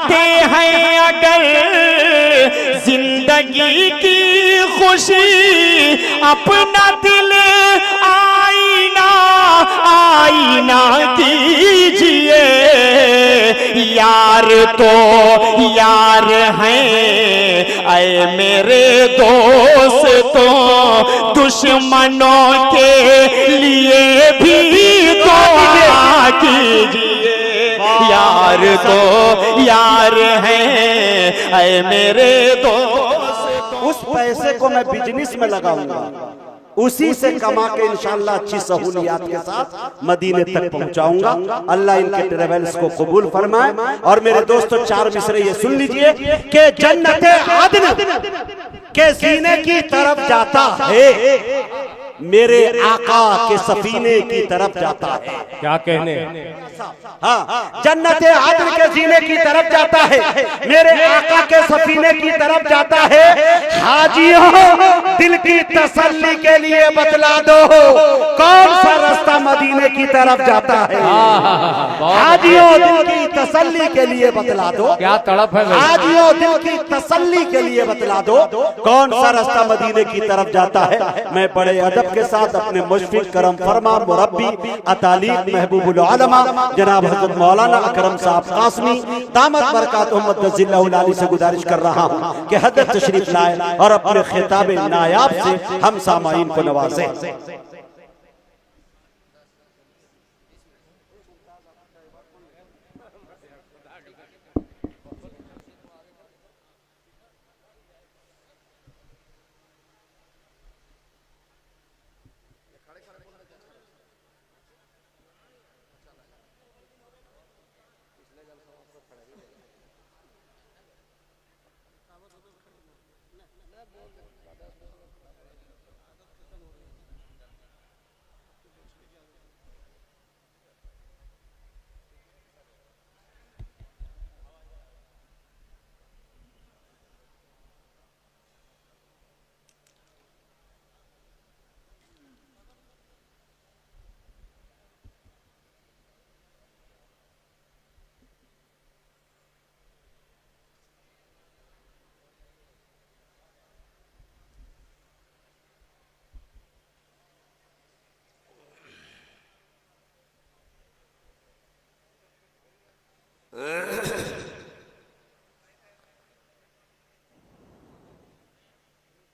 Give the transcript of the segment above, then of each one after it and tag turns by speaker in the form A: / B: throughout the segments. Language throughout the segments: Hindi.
A: चाहते हैं अगर जिंदगी की खुशी, अपना दिल आईना आईना कीजिए। यार तो यार हैं ऐ मेरे दोस्तों, दुश्मनों के लिए भी दुआ कीजिए। यार तो यार हैं ऐ मेरे दोस्त।
B: उस पैसे को मैं बिजनेस में लगाऊंगा, उसी से कमा के इंशाअल्लाह अच्छी सहूलियात के साथ मदीने तक पहुंचाऊंगा। अल्लाह इनके ट्रेवल्स को कबूल फरमाए। और मेरे दोस्तों, चार मिसरे ये सुन लीजिए कि जन्नत आदन के सीने की तरफ जाता है, मेरे आका के सफीने की तरफ जाता है।
C: क्या कहने,
B: हाँ, जन्नत आदन के सीने की तरफ जाता है, मेरे आका के सफीने की तरफ जाता है। हाजियों, दिल की तसल्ली के लिए बतला दो कौन सा रास्ता मदीने की तरफ जाता है। हाजियों, दिल की तसल्ली के लिए बतला दो।
C: क्या तड़प है।
B: हाजियों, दिल की तसल्ली के लिए बतला दो कौन सा रास्ता मदीने की तरफ जाता है। मैं बड़े अदब के साथ अपने मुशफिक करम फरमा मुरब्बी अतालीम महबूबुल आलमा जनाब हज़रत मौलाना अकरम साहब कासमी दामत बरकातुहु मद्दजिल्लहु अली से गुजारिश कर रहा हूँ कि हदत तशरीफ लाए और अपने खिताब नायाब से हम सामाईन को नवाजें।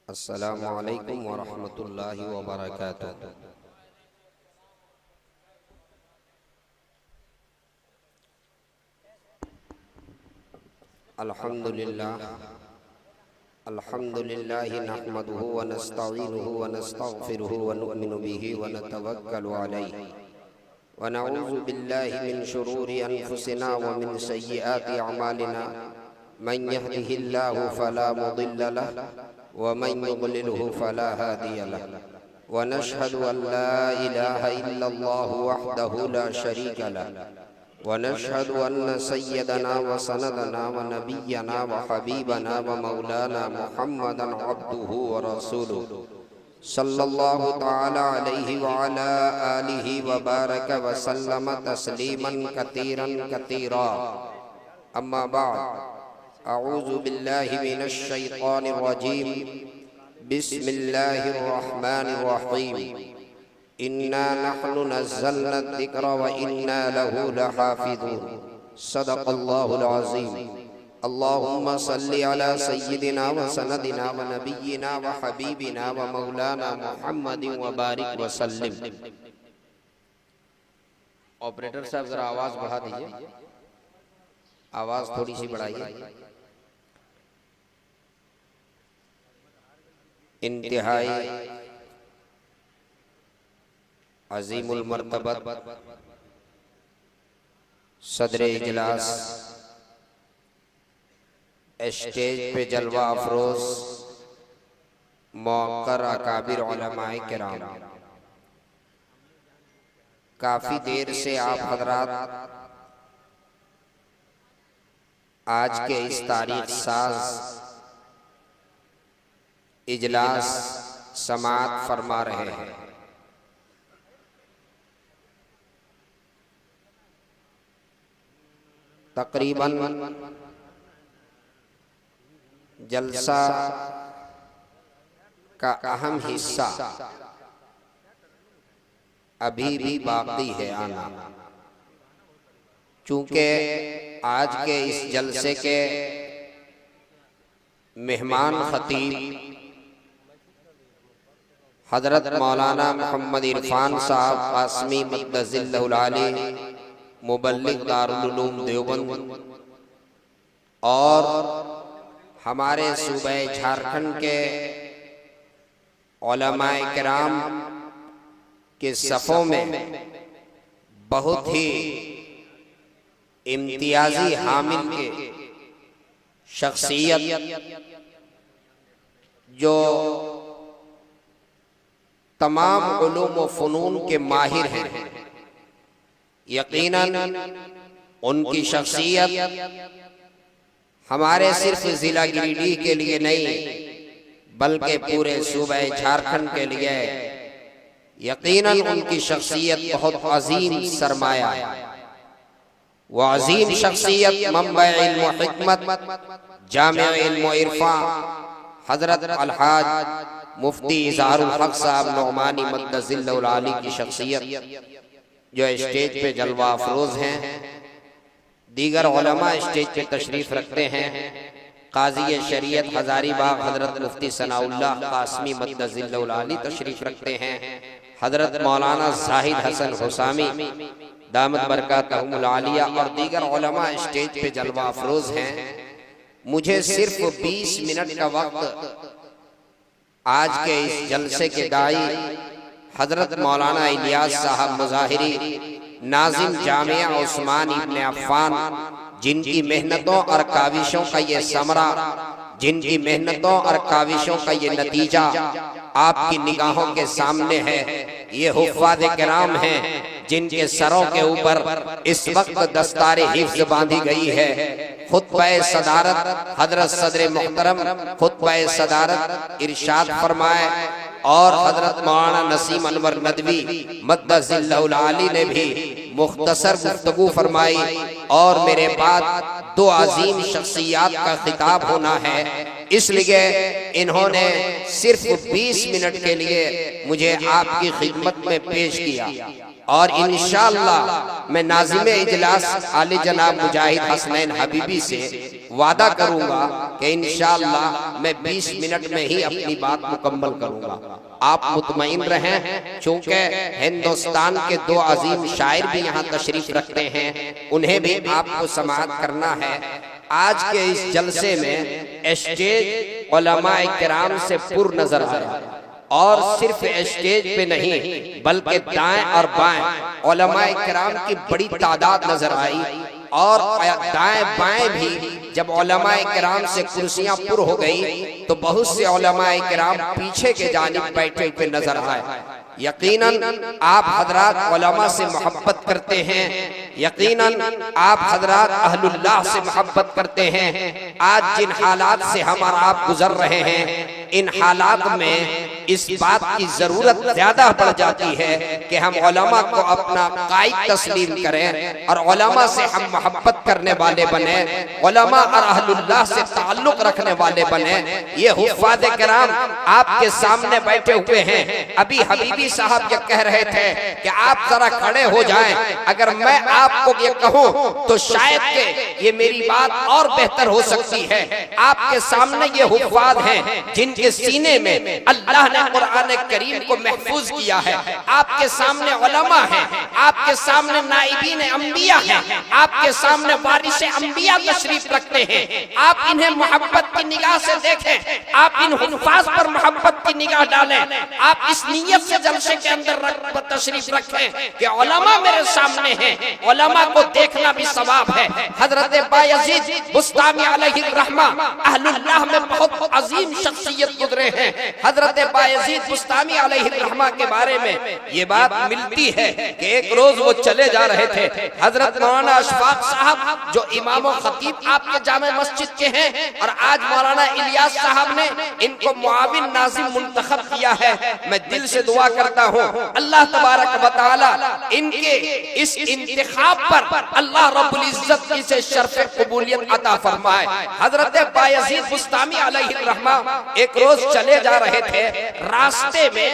D: अस्सलामु अलैकुम व रहमतुल्लाहि व बरकातुहू। अल्हम्दुलिल्लाह नहमदुहु व नस्तईनुहु व नस्तगफिरुहु व नु'मिनु बिही व नतवक्कलु अलैहि व नऊज़ु बिल्लाहि मिन शुरूरि अनफुसिना व मिन सय्यिआति अमालिना। मन यहदिहिल्लाहु फला मुदिल्ल लहु व मन युद्लिलहु फला हादिय लहु। व नशहदु अन ला इलाहा इल्लल्लाहु वहदहु ला शरीक लहु व नशहदु अन्न सय्यदना व सनदना व नबिय्यना व हबीबना व मौलाना मुहम्मदन अब्दुहु व रसूलुहु सल्लल्लाहु तआला अलैहि व अला आलिहि व बारक व सल्लम तस्लीमन कतीरन कतीरा। अम्मा बाद, अऊज़ु बिल्लाहि मिनश शैतानिर रजीम। बिस्मिल्लाहिर रहमानिर रहीम। इन्ना नहनु नज़्ज़लना ज़िक्र व इन्ना लहु लहाफ़िज़ून। सदक़ल्लाहुल अज़ीम। अल्लाहुम्मा सल्लि अला सय्यिदिना व सनदिना व नबिय्यिना व हबीबिना व मौलाना मुहम्मदिन व बारिक व सल्लिम। ऑपरेटर साहब जरा आवाज बढ़ा दीजिए, आवाज थोड़ी सी बढ़ाइए। इंतहाई अजीमुल मर्तबत सदर इजलास, स्टेज पे जलवा अफरोज मौक़र अकाबिर उलमाए किराम, काफी देर से आप हजरात आज के इस तारीख साज इजलास समाअत फरमा रहे हैं। तकरीबन जलसा का अहम हिस्सा अभी भी बाकी है आना। चूंकि आज के इस जलसे के मेहमान खतीब हजरत मौलाना मोहम्मद इरफान साहब कासमी मद्दज़िल्लहुल आली मुबल्लिग दारुल उलूम देवबंद और हमारे सूबे झारखंड के उलमाए किराम के सफ़ों में बहुत ही इम्तियाजी हामिल के शख्सियत जो तमाम उलूम व फ़नून के माहिर हैं, यकीनन उनकी शख्सियत हमारे सिर्फ जिला गिरिडीह के लिए नहीं बल्कि पूरे सूबे झारखंड के लिए यकीनन उनकी शख्सियत बहुत अजीम सरमाया है। वो अजीम शख्सियत मंबा इल्म व हिकमत जामे इल्म व इरफा हजरत अलहाज मुफ्ती इज़हारुल हक साहब नौमानी मद्दज़िल्लहुल आली की शख्सियत जो स्टेज पे जलवा अफरोज हैं। दीगर उलमा स्टेज पे तशरीफ रखते हैं। काज़ी शरीयत हजारीबाग हजरत मुफ्ती सनाउल्लाह कासमी मद्दज़िल्लहुल आली तशरीफ रखते हैं। हजरत मौलाना जाहिद हसन हुसामी दामत बरकातहुमुल आलिया और दीगर उलमा स्टेज पे जलवा अफरोज हैं। मुझे सिर्फ 20 मिनट का वक्त आज के इस जलसे के दाई हजरत मौलाना इलियास साहब मुज़ाहिरी नाजिम जामिया उस्मान इब्न अफ़्फ़ान, जिनकी मेहनतों और काविशों का ये समरा, जिनकी मेहनतों और काविशों का ये नतीजा आपकी निगाहों के सामने है। ये हुफ़्फ़ाज़ किराम हैं जिनके सरों के ऊपर इस वक्त दस्तारे हिफ्ज़ बांधी गई है। खुतबा सदारत हजरत सदर मुहतरम खुतबा सदारत इरशाद फरमाए और हजरत मौलाना नसीम अनवर नदवी मद्दज़िल्लहुल आली ने भी मुख्तसर गुफ्तगू फरमाई और मेरे बाद 2 अजीम शख्सियात का खिताब होना है, इसलिए इन्होंने सिर्फ 20 मिनट के लिए मुझे आपकी खिदमत में पेश किया और इंशाअल्लाह मैं नाज़िमे इजलास आले जनाब मुजाहिद हसनैन हबीबी से वादा करूंगा कि इंशाअल्लाह मैं 20 मिनट में ही अपनी बात मुकम्मल करूंगा। आप मुतमईन रहें, चूंकि हिंदुस्तान के 2 अजीम शायर भी यहाँ तशरीफ रखते हैं, उन्हें भी आपको समाअत करना है। आज के इस जलसे में स्टेज उलमाए किराम से पुर नजर आया और सिर्फ स्टेज पे नहीं बल्कि दाएं और बाएं उलमाए किराम की बड़ी तादाद नजर आई और दाएं बाएं भी जब उलमाए किराम से कुर्सियां पुर हो गई तो बहुत से उलमाए किराम पीछे के जानिब बैठे हुए नजर आए। यकीनन आप हजरात उलमा से मोहब्बत करते हैं, यकीनन आप हजरात अहलुल्लाह से मोहब्बत करते हैं। आज जिन हालात से हम और आप गुजर रहे हैं, इन हालात में इस बात की जरूरत ज्यादा बढ़ जाती है कि हम उलमा को अपना कायद तस्लीम करें और उलमा से हम मोहब्बत करने वाले बने, उलमा और अहलुल्लाह से ताल्लुक रखने वाले बने। ये हुफ़्फ़ाज़ किराम आपके सामने बैठे हुए हैं। अभी हबीबी साहब ये कह रहे थे कि आप जरा खड़े हो जाएं, अगर मैं आपको ये कहूं तो शायद के ये मेरी बात और बेहतर हो सकती है। आपके सामने ये हुफ़्फ़ाज़ हैं जिनके सीने में अल्लाह ने कुरान करीम को महफूज किया है। आपके सामने उलमा हैं, आपके सामने नाइबीन अंबिया हैं, आपके सामने वारिस अंबिया तशरीफ रखते हैं। आप इन्हें मोहब्बत की निगाह से देखें, आप इन हुफ़्फ़ाज़ पर मोहब्बत की निगाह डालें। आप इस नियत से जलसे के अंदर तशरीफ रखें कि उलमा मेरे सामने हैं, उलमा को देखना भी सवाब है। हजरत बायज़ीद बुस्तामी अलैहि रहमा अहलुल्लाह में बहुत अजीम शख्सियत गुजरे हैं। हजरत बायजीद बुस्तामी अलैहिर्रहमा के बारे में ये बात मिलती है कि एक रोज वो चले जा रहे थे। हजरत मौलाना अशफाक साहब जो इमाम और खतीब आपके जामे मस्जिद के हैं, और आज मौलाना इलियास साहब ने इनको मुआविन नाज़िम मुंतखब किया है। मैं दिल से दुआ करता हूँ अल्लाह तबारक व तआला इनके इस इंतिखाब पर अल्लाह रब्बुल इज्जत इसे शर्फ़े कबूलियत अता फरमाए। हजरत बायजीद बुस्तामी अलैहिर्रहमा एक रोज चले जा रहे थे। रास्ते में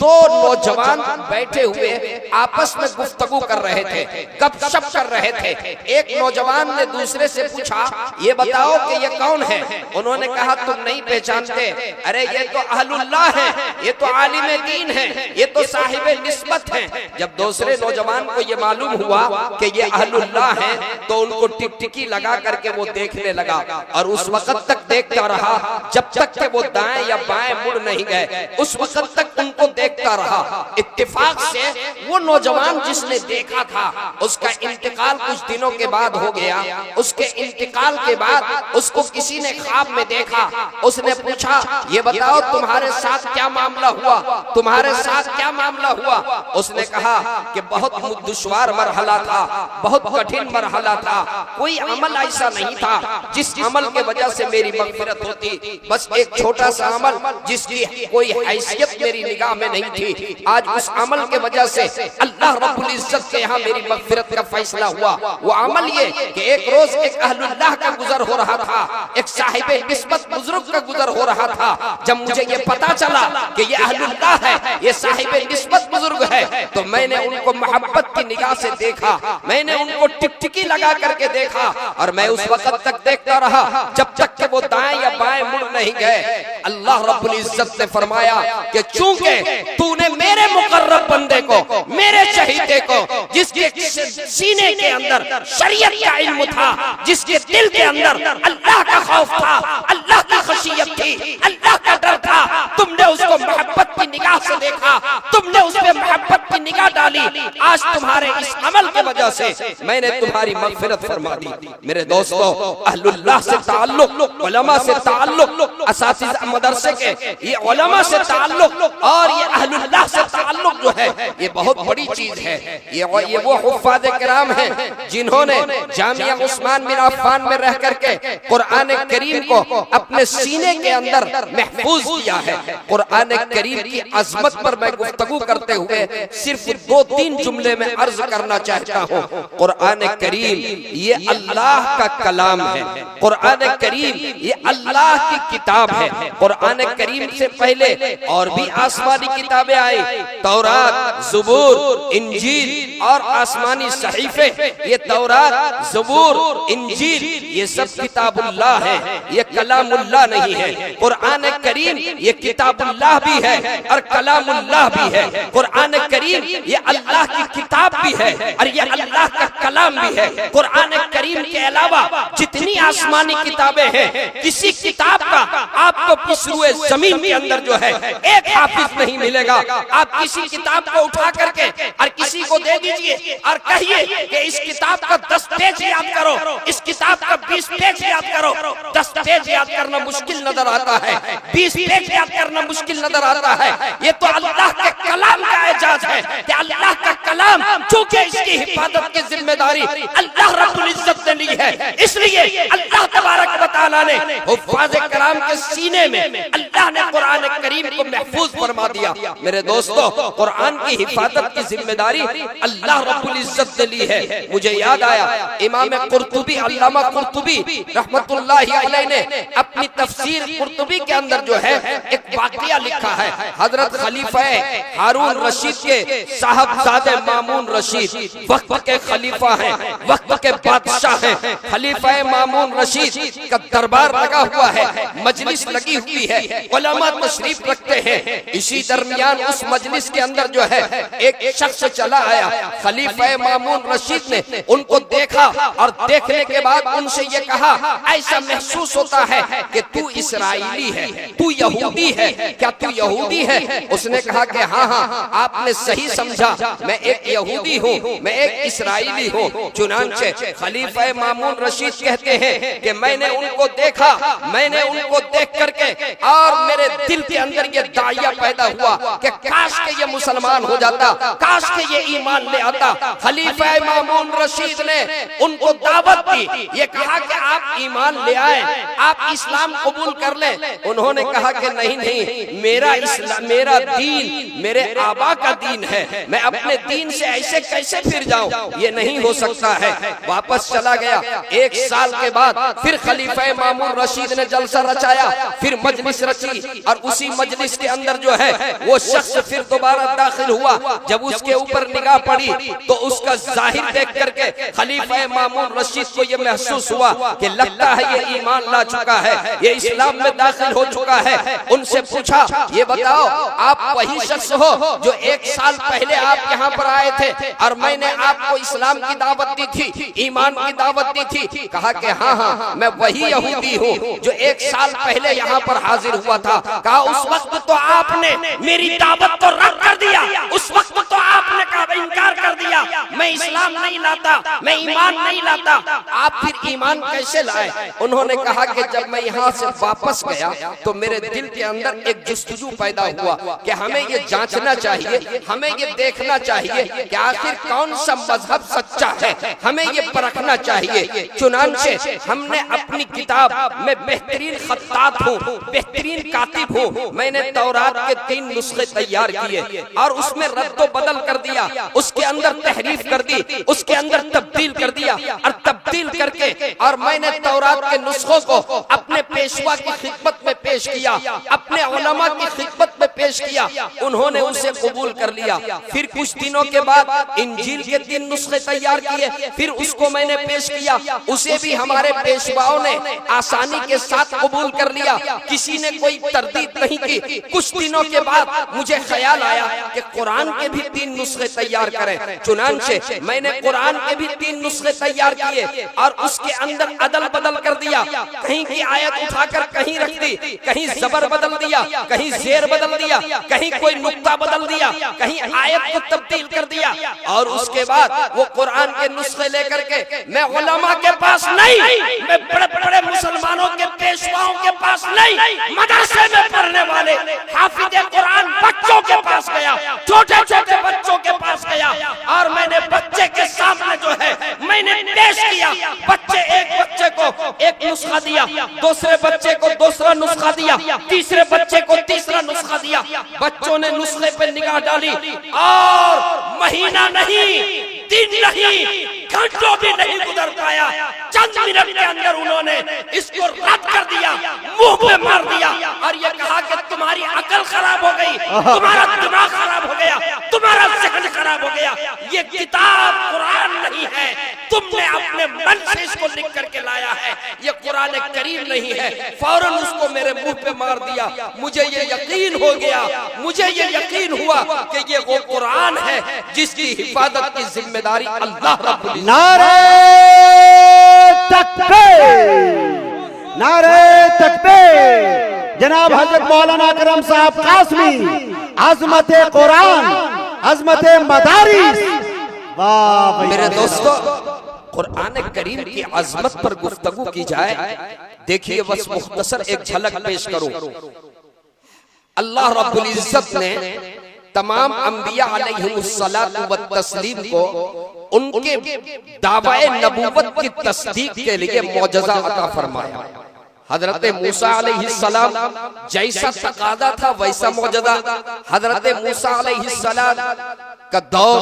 D: दो नौजवान बैठे हुए आपस में गुफ्तगू कर रहे थे, गपशप कर रहे थे। एक नौजवान ने दूसरे से पूछा, ये बताओ कि ये कौन है? उन्होंने कहा, तुम नहीं पहचानते? अरे ये तो अहलुल्लाह है, ये तो आलिम दीन है, ये तो साहिबे निस्बत है। जब दूसरे नौजवान को ये मालूम हुआ कि ये अहलुल्लाह है, तो उनको टिकटिकी लगा करके वो देखने लगा, और उस वक्त तक देखता रहा जब तक कि वो दाएं या बाएं मुड़ नहीं गए। उस वक्त तक उनको देखता रहा। इत्तेफाक से वो नौजवान जिसने देखा था उसका इंतकाल कुछ दिनों के बाद हो गया। उसके इंतकाल के बाद उसको किसी ने ख्वाब में देखा। उसने पूछा, ये बताओ तुम्हारे साथ क्या मामला हुआ, तुम्हारे साथ क्या मामला हुआ? उसने कहा कि बहुत दुश्वार मरहला था, बहुत कठिन मरहला था। कोई अमल ऐसा नहीं था जिस अमल के वजह से मेरी मगफिरत होती। बस एक छोटा सा अमल जिसकी कोई हैसियत मेरी निगाह में नहीं थी, आज उस अमल के वजह से अल्लाह रब्बुल इज्जत के यहाँ मेरी मगफिरत का फैसला हुआ। वो अमल ये कि एक रोज एक अहलुल्लाह का गुजर हो रहा था, एक साहिबे निस्बत बुजुर्ग का गुजर हो रहा था। जब मुझे ये पता चला कि ये अहलुल्लाह है, ये साहिबे निस्बत बुजुर्ग है, तो मैंने उनको मोहब्बत की निगाह से देखा, मैंने उनको टिकटिकी लगा करके देखा, और मैं उस वक्त तक देखता रहा जब तक कि वो दाएं या बाएं मुड़ नहीं गए। अल्लाह रब्बुल इज्जत ने फरमाया कि चूंकि तूने मेरे मुकर्रब बंदे को, मेरे शहीदे को, जिसके सीने के अंदर शरीयत का इल्म था, जिसके दिल के अंदर अल्लाह का खौफ था, अल्लाह की खशियत थी, अल्लाह का डर था, तुमने उसको मोहब्बत की निगाह से देखा, तुमने उस पे मोहब्बत की निगाह डाली। आज तुम्हारे इस अमल की वजह से मैंने तुम्हारी मगफिरत फरमा दी। मेरे दोस्तों, अहलुल्लाह से ताल्लुक, उलमा से ताल्लुक, असातिज़ा मदरसे के ये उलमा से ताल्लुक और ये अहलुल्लाह से ताल्लुक जो है, ये बहुत बड़ी चीज है। ये वो हुफ़ाज़ किराम हैं जिन्होंने जामिया उस्मान बिन अफ़्फ़ान में रह करके कुरान करीम को अपने सीने के अंदर महफूज किया है। कुरान करीम की अज़मत पर मैं गुफ्तगू करते हुए सिर्फ 2-3 जुमले में अर्ज करना चाहता हूँ। कुरान करीम ये अल्लाह का कलाम है। कुरान करीम ये अल्लाह की किताब है। कुरान करीम से पहले और भी आसमानी किताबें आई, तौरात, ज़बूर, इंजील और आसमानी सहीफे। ये तौरात, ज़बूर, इंजील ये सब किताबुल्लाह है, ये कलामुल्लाह नहीं है। कुरान करीम ये किताबुल्लाह भी है और कलामुल्लाह भी है। कुरान करीम ये अल्लाह की किताब भी है और ये अल्लाह का कलाम भी है। कुरान करीम के अलावा जितनी आसमानी किताबें हैं, किसी किताब का आपको पिछरुए जमीन के अंदर जो है एक हाफिज नहीं मिलेगा। आप किसी किताब को उठा करके और किसी को दे दीजिए और कहिए कि इस किताब का 10 पेज याद करो, इस किताब का 20 पेज याद करो। 10 पेज याद करना मुश्किल नजर आता है, 20 पेज याद करना मुश्किल नजर आता है। ये तो अल्लाह के कलाम का एजाज है कि अल्लाह का कलाम, चूंकि इसकी हिफाजत की जिम्मेदारी अल्लाह रब्बुल इज्जत ने ली है, इसलिए अल्लाह तबारक व तआला ने हुफ़ाज़ किराम के सीने में अल्लाह ने कुरान करीम को महफूज फरमा दिया। मेरे दोस्तों, कुरान की हिफाजत की जिम्मेदारी अल्लाह रब्बुल इज्जत ने ली है। मुझे याद आया, इमाम कुर्तुबी, अल्लामा कुर्तुबी रहमतुल्लाहि अलैह ने अपनी तफसीर कुर्तुबी के अंदर जो है एक वाक़िया लिखा है। हजरत खलीफा हारून रशीद के साहबजादे मामून रशीद वक्त के खलीफा हैं, वक्त के बादशाह हैं। खलीफा मामून रशीद का दरबार लगा हुआ है, मजलिस लगी हुई है, उलमा तशरीफ रखते हैं। इसी दरमियान उस मजलिस के अंदर जो है एक शख्स चला आया। खलीफा मामून रशीद ने उनको देखा और देखने के बाद उनसे ये कहा, ऐसा महसूस होता है कि तू इस्राएली है, तू यहूदी है, क्या तू यहूदी है? उसने कहा कि हाँ हाँ, आपने सही समझा, मैं एक यहूदी हूँ, मैं एक इस्राएली हूँ। चुनांचे खलीफा मामून रशीद कहते हैं कि मैंने उनको उनको देखा, मैंने उनको देख करके और मेरे दिल के अंदर ये दाइया पैदा हुआ कि काश के ये मुसलमान हो जाता, काश के ये ईमान ले आता। खलीफा मामून रशीद ने उनको दावत दी, ये कहा कि आप ईमान ले आए, आप इस्लाम कबूल कर ले। उन्होंने कहा कि नहीं नहीं, मेरा इस्लाम, मेरा दीन मेरे आबा का दीन है, मैं अपने दीन से ऐसे कैसे फिर जाऊं, ये नहीं हो सकता है। वापस चला गया। 1 साल के बाद फिर खलीफा मामून रशीद ने जलसा रचाया, फिर मजलिस रची और उसी मजलिस के अंदर जो है वो शख्स फिर दोबारा दाखिल हुआ। जब उसके ऊपर निगाह पड़ी तो उसका जाहिर देख करके खलीफा मामून रशीद को ये महसूस हुआ कि लगता है ये ईमान ला चुका है, ये इस्लाम में दाखिल हो चुका है। उनसे पूछा, ये बताओ आप वही शख्स हो जो 1 साल पहले आप यहाँ पर आए थे और मैंने आपको इस्लाम की दावत दी थी, ईमान की दावत दी थी? कहा कि हाँ हाँ, मैं वही यहूदी हूँ जो 1 साल पहले यहाँ पर हाजिर हुआ था। कहा उस वक्त तो आपने मेरी दावत तो रद्द कर दिया, उस वक्त तो आपने कहा इनकार कर दिया, मैं इस्लाम नहीं लाता, मैं ईमान नहीं लाता, आप फिर ईमान कैसे लाए? उन्होंने कहा कि जब मैं यहाँ से वापस गया तो मेरे दिल के अंदर एक जुस्तजू पैदा हुआ कि हमें ये जांचना चाहिए, हमें ये देखना चाहिए कि आखिर कौन सा मजहब सच्चा है, हमें ये परखना चाहिए। चुनांचे हमने अपनी किताब में बेहतरीन खत्तात हूँ, बेहतरीन कातिब हूँ, मैंने तौरात के 3 नुस्खे तैयार किए और उसमें रद्दो बदल कर दिया, उसके अंदर तहरीफ कर दी, उसके अंदर तब्दील कर दिया और तब्दील करके और मैंने तौरात के नुस्खों को अपने पेशवा की खिदमत में पेश किया, अपने उलमा की खिदमत में पेश किया। उन्होंने उसे कबूल कर लिया। फिर कुछ दिनों के बाद इंजील के 3 नुस्खे तैयार किए, फिर उसको मैंने पेश किया, उसे भी हमारे पेशवाओं ने आसानी के साथ कबूल कर लिया, किसी ने कोई तरदीद नहीं की। कुछ दिनों के बाद मुझे ख्याल आया कि कुरान के भी 3 नुस्खे तैयार करें। चुनांचे मैंने कुरान के भी 3 नुस्खे तैयार किए और उसके अंदर अदल बदल कर दिया, कहीं की आयत उठाकर कहीं रख दी, कहीं जबर बदल दिया, कहीं जेर बदल दिया, कहीं कोई नुक्ता बदल दिया, कहीं आयत को तब्दील कर दिया। और उसके बाद वो कुरान के नुस्खे लेकर के मैं उलमा के पास नहीं, मैं बड़े बड़े मुसलमानों के पेशवाओं के पास नहीं, मदरसे में पढ़ने वाले हाफिज़े कुरान बच्चों के पास गया, छोटे छोटे बच्चों के पास गया और मैंने बच्चे के सामने जो है मैंने पेश किया। बच्चे, एक बच्चे को एक नुस्खा दिया, दूसरे बच्चे को दूसरा नुस्खा दिया, तीसरे बच्चे को तीसरा नुस्खा दिया। बच्चों ने नुस्खे पे निगाह डाली और महीना नहीं, दिन नहीं, घंटों भी नहीं गुजर पाया, चंद मिनट के अंदर उन्होंने इसको रद्द कर दिया, मुंह पे मार दिया और ये कहा कि तुम्हारी अकल खराब हो गई, तुम्हारा दिमाग खराब हो गया, तुम्हारा ज़हन खराब हो गया, ये किताब कुरान नहीं है, तुमने अपने मन से इसको लिख करके लाया है, ये कुरान करीम नहीं है। फौरन उसको मेरे मुंह पे मार दिया। मुझे ये यकीन हो गया, मुझे ये यकीन हुआ कि ये वो कुरान है जिसकी हिफाजत की जिम्मेदारी अल्लाह रब्बुल इज्जत।
B: नारे तकबीर, नारे तकबीर। जनाब हजरत मौलाना करम साहब कासमी, अजमत कुरान, अजमत मदारिस। वाह
D: मेरे दोस्तों, कुरान करीम की अजमत पर गुफ्तगू की जाए, देखिए बस मुख्तसर एक झलक पेश करूं। अल्लाह रब्बुल इज्जत ने तमाम अंबिया अलैहिमुस्सलातु वत्तस्लीम को उनके दावाए नबूवत की तस्दीक के लिए मौजज़ा अता फरमाया। हजरत मूसा अलैहिस्सलाम जैसा तकादा था वैसा मौजज़ा। हजरत मूसा अलैहिस्सलाम का दौर,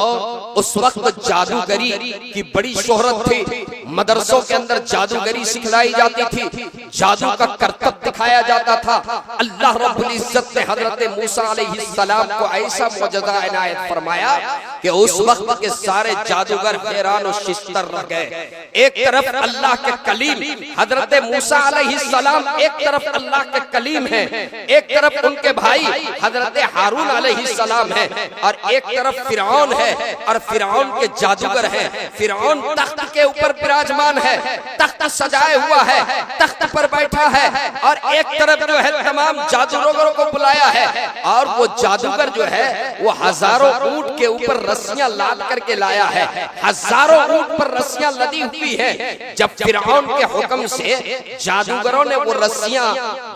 D: उस वक्त जादूगरी की बड़ी शोहरत थी, मदरसों के अंदर जादूगरी सिखलाई जाती थी, जादू का करतब दिखाया जाता था। अल्लाह रब्बुल इज्जत ने हजरत मूसा अलैहिस्सलाम को ऐसा मौजज़ा इनायत फरमाया कि उस वक्त के सारे जादूगर हैरान और शिस्तर रह गए। एक तरफ अल्लाह के कलीम हजरत मूसा अलैहिस्सलाम, एक तरफ अल्लाह के कलीम है, एक तरफ उनके भाई हजरत हारून अलैहिस्सलाम है और एक तरफ फिरौन है और फिरौन के जादूगर हैं। फिरौन तख्त के ऊपर विराजमान है, तख्त सजाए हुआ है, तख्त पर बैठा है और एक तरफ जो है तमाम जादूगरों को बुलाया है और वो जादूगर जो है वो हजारों ऊंट के ऊपर रस्सियां लाद करके लाया है, हजारों ऊंट पर रस्सियां लदी हुई है। जब फिरौन के हुक्म से जादूगरों ने वो रस्सियां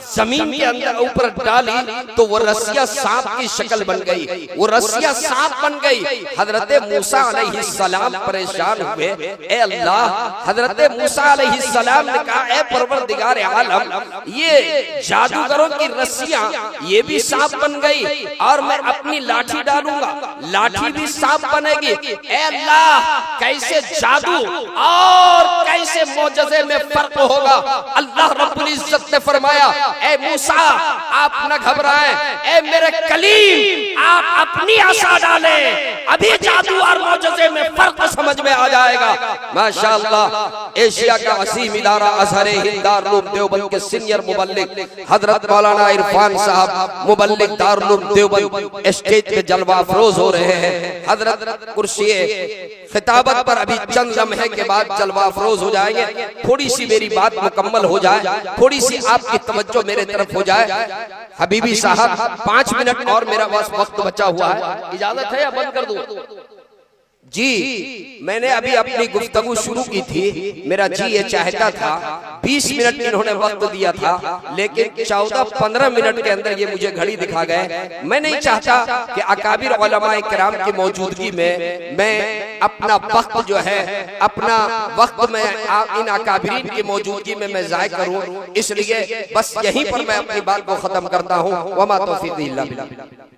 D: जमीन के अंदर ऊपर डाली तो वो रस्सियां सांप की शक्ल बन गई, वो रस्सियां सांप बन गई। हजरत मूसा अलैहिस्सलाम परेशान हुए, ए अल्लाह, हजरत मूसा अलैहिस्सलाम ने कहा, ए परवरदिगार आलम, ये जादूगरों की रस्सियां ये भी सांप बन गई और मैं अपनी लाठी डालूंगा, लाठी भी सांप बनेगी। ए अल्लाह, कैसे जादू और कैसे मौजज़े में फर्क होगा। अल्लाह रब्बुल इज्जत ने फरमाया, ए मूसा, आप न घबराएं, ए मेरे कलीम, आप अपनी आशा डालें, अभी जादू और मौजज़े में फर्क समझ में आ जाएगा। माशाअल्लाह, एशिया का असीम इदारा अज़हर हिंद दारुल देवबंद के सीनियर मुबल्लिग हजरत मौलाना इरफान साहब मुबल्लिग दारुल देवबंद स्टेज पे जलवा अफरोज हो रहे हैं। हजरत कुर्सी खिताबत पर अभी चंद लम्हे के बाद जलवा अफरोज हो जाएंगे। थोड़ी सी मेरी बात मुकम्मल हो जाए, थोड़ी सी आपकी तवज्जो मेरे तरफ हो जाए। हबीबी साहब 5 मिनट और मेरा वक्त बचा हुआ है, इजाजत है या बंद कर दूं? जी, मैंने अभी अपनी गुफ्तगू शुरू की थी, मेरा जी ये चाहता था 20 मिनट इन्होंने वक्त दिया था, लेकिन 14-15 मिनट के अंदर ये मुझे घड़ी दिखा गए। मैं नहीं चाहता कि अकाबिर उलमाए किराम की मौजूदगी में मैं अपना वक्त जो है, अपना वक्त में इन अकाबिरीन की मौजूदगी में मैं ज़ाय करूं, इसलिए बस यहीं पर मैं अपनी बात को खत्म करता हूं। वमा तौफीक़ी इल्ला बिल्लाह।